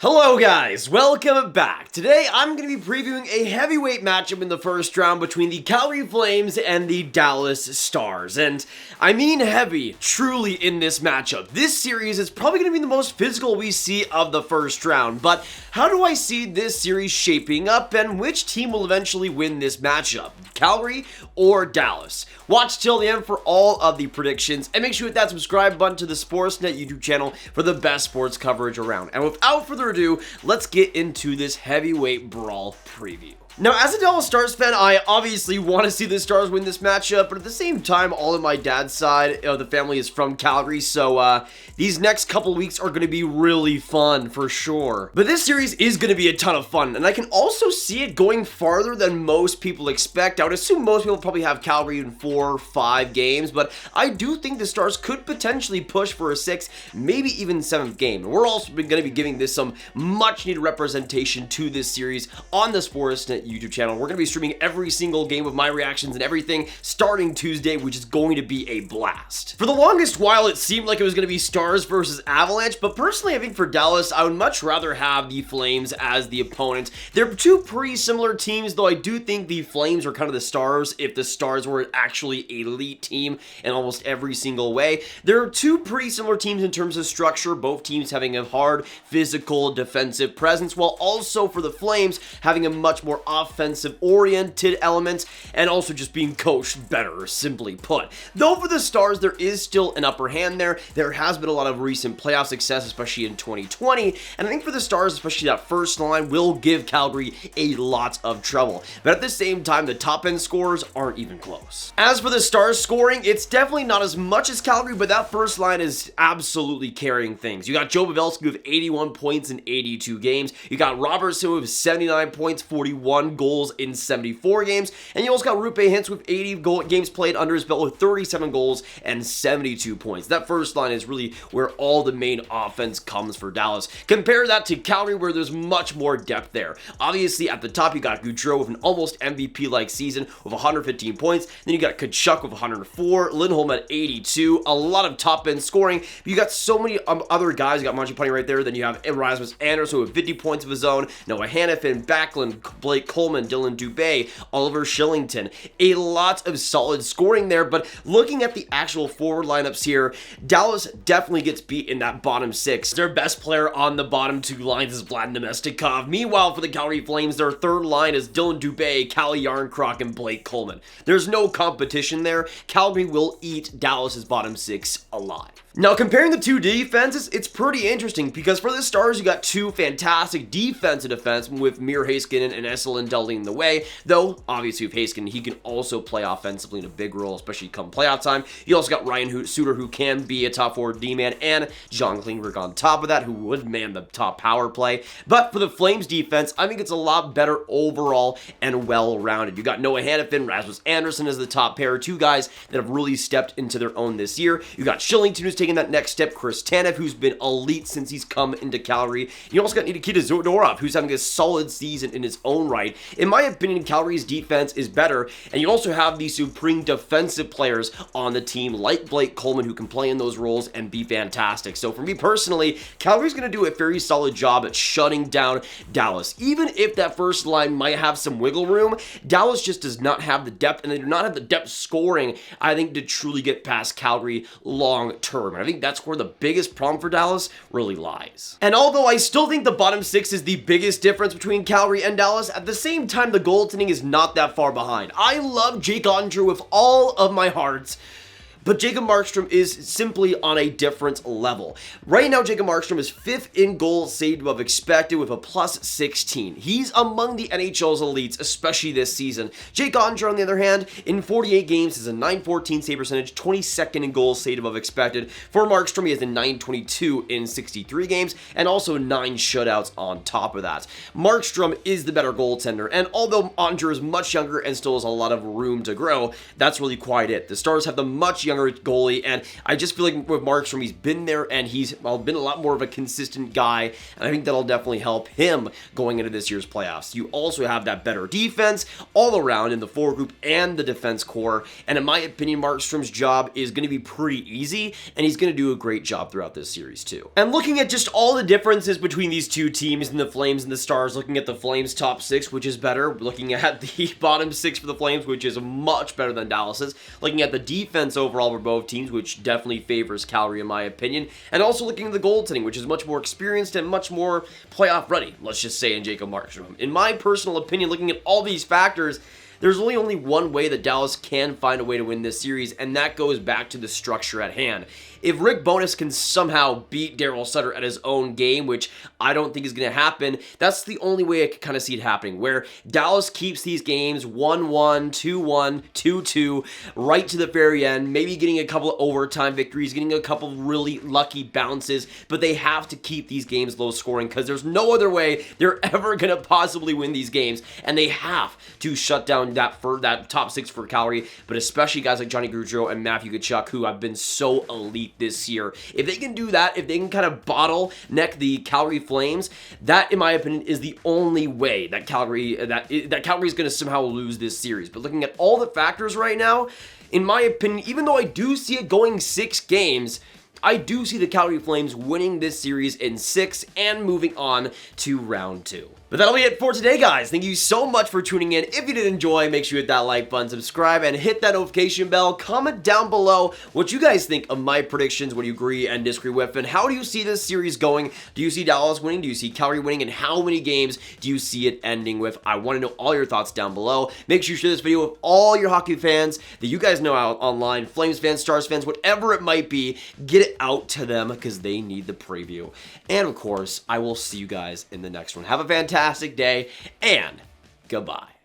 Hello guys, welcome back. Today I'm going to be previewing a heavyweight matchup in the first round between the Calgary Flames and the Dallas Stars. And I mean heavy, truly, in this matchup. This series is probably going to be the most physical we see of the first round. But how do I see this series shaping up, and which team will eventually win this matchup? Calgary or Dallas? Watch till the end for all of the predictions, and make sure you hit that subscribe button to the Sportsnet YouTube channel for the best sports coverage around. And without further ado, let's get into this heavyweight brawl preview. Now, as a Dallas Stars fan, I obviously want to see the Stars win this matchup, but at the same time, all of my dad's side of the family is from Calgary, so these next couple weeks are going to be really fun for sure. But this series is going to be a ton of fun, and I can also see it going farther than most people expect. I would assume most people probably have Calgary in 4 or 5 games, but I do think the Stars could potentially push for a 6th, maybe even 7th game. And we're also going to be giving this some much-needed representation to this series on the Sportsnet YouTube channel. We're going to be streaming every single game with my reactions and everything starting Tuesday, which is going to be a blast. For the longest while, it seemed like it was going to be Stars versus Avalanche, but personally, I think for Dallas, I would much rather have the Flames as the opponent. They're two pretty similar teams, though I do think the Flames are kind of the Stars if the Stars were actually an elite team in almost every single way. There are two pretty similar teams in terms of structure, both teams having a hard, physical, defensive presence, while also for the Flames having a much more offensive-oriented elements, and also just being coached better, simply put. Though for the Stars, there is still an upper hand there. There has been a lot of recent playoff success, especially in 2020, and I think for the Stars, especially that first line, will give Calgary a lot of trouble. But at the same time, the top-end scores aren't even close. As for the Stars scoring, it's definitely not as much as Calgary, but that first line is absolutely carrying things. You got Joe Pavelski with 81 points in 82 games. You got Robertson with 79 points, 41 goals in 74 games, and you also got Rupe Hintz with 80 games played under his belt with 37 goals and 72 points. That first line is really where all the main offense comes for Dallas. Compare that to Calgary, where there's much more depth there. Obviously, at the top, you got Gaudreau with an almost MVP-like season with 115 points. Then you got Tkachuk with 104, Lindholm at 82, a lot of top-end scoring. You got so many other guys. You got Mangiapane right there. Then you have Rasmus Andersson with 50 points of his own, Noah Hanifin, Backlund, Blake Coleman, Dylan Dubé, Oliver Shillington. A lot of solid scoring there, but looking at the actual forward lineups here, Dallas definitely gets beat in that bottom 6. Their best player on the bottom 2 lines is Vlad Nemestikov. Meanwhile, for the Calgary Flames, their third line is Dylan Dubé, Calle Yarncroc, and Blake Coleman. There's no competition there. Calgary will eat Dallas's bottom 6 alive. Now, comparing the two defenses, it's pretty interesting because for the Stars, you got two fantastic defensive defensemen with Mir Heiskanen and Esa Lindell leading the way, though, obviously, with Heiskanen, he can also play offensively in a big role, especially come playoff time. You also got Ryan Suter, who can be a top 4 D-man, and John Klingberg on top of that, who would man the top power play. But for the Flames defense, I think it's a lot better overall and well-rounded. You got Noah Hanifin, Rasmus Andersson as the top pair, two guys that have really stepped into their own this year. You got Shillington, who's taking that next step, Chris Tanev, who's been elite since he's come into Calgary. You also got Nikita Zadorov, who's having a solid season in his own right. In my opinion, Calgary's defense is better, and you also have these supreme defensive players on the team, like Blake Coleman, who can play in those roles and be fantastic. So for me personally, Calgary's going to do a very solid job at shutting down Dallas. Even if that first line might have some wiggle room, Dallas just does not have the depth, and they do not have the depth scoring, I think, to truly get past Calgary long term. And I think that's where the biggest problem for Dallas really lies. And although I still think the bottom 6 is the biggest difference between Calgary and Dallas, at the same time, the goaltending is not that far behind. I love Jake Oettinger with all of my heart, but Jacob Markstrom is simply on a different level. Right now, Jacob Markstrom is 5th in goals saved above expected with a plus 16. He's among the NHL's elites, especially this season. Jake Oettinger, on the other hand, in 48 games has a .914 save percentage, 22nd in goals saved above expected. For Markstrom, he has a .922 in 63 games, and also 9 shutouts on top of that. Markstrom is the better goaltender, and although Oettinger is much younger and still has a lot of room to grow, that's really quite it. The Stars have the much younger younger goalie, and I just feel like with Markstrom, he's been there, and he's been a lot more of a consistent guy, and I think that'll definitely help him going into this year's playoffs. You also have that better defense all around in the forward group and the defense core, and in my opinion, Markstrom's job is going to be pretty easy, and he's going to do a great job throughout this series too. And looking at just all the differences between these two teams, and the Flames and the Stars, looking at the Flames top 6, which is better, looking at the bottom 6 for the Flames, which is much better than Dallas's, looking at the defense overall for both teams, which definitely favors Calgary in my opinion, and also looking at the goaltending, which is much more experienced and much more playoff ready, let's just say, in Jacob Markstrom. In my personal opinion, looking at all these factors, there's really only one way that Dallas can find a way to win this series, and that goes back to the structure at hand. If Rick Bowness can somehow beat Daryl Sutter at his own game, which I don't think is going to happen, that's the only way I could kind of see it happening, where Dallas keeps these games 1-1, 2-1, 2-2, right to the very end, maybe getting a couple of overtime victories, getting a couple of really lucky bounces, but they have to keep these games low scoring because there's no other way they're ever going to possibly win these games, and they have to shut down that top 6 for Calgary, but especially guys like Johnny Gaudreau and Matthew Tkachuk, who have been so elite this year. If they can do that, if they can kind of bottleneck the Calgary Flames, that, in my opinion, is the only way that Calgary is going to somehow lose this series. But looking at all the factors right now, in my opinion, even though I do see it going 6 games, I do see the Calgary Flames winning this series in 6 and moving on to round 2. But that'll be it for today, guys. Thank you so much for tuning in. If you did enjoy, make sure you hit that like button, subscribe, and hit that notification bell. Comment down below what you guys think of my predictions, what you agree and disagree with, and how do you see this series going? Do you see Dallas winning? Do you see Calgary winning? And how many games do you see it ending with? I want to know all your thoughts down below. Make sure you share this video with all your hockey fans that you guys know out online, Flames fans, Stars fans, whatever it might be. Get it out to them because they need the preview. And of course, I will see you guys in the next one. Have a fantastic day, and goodbye.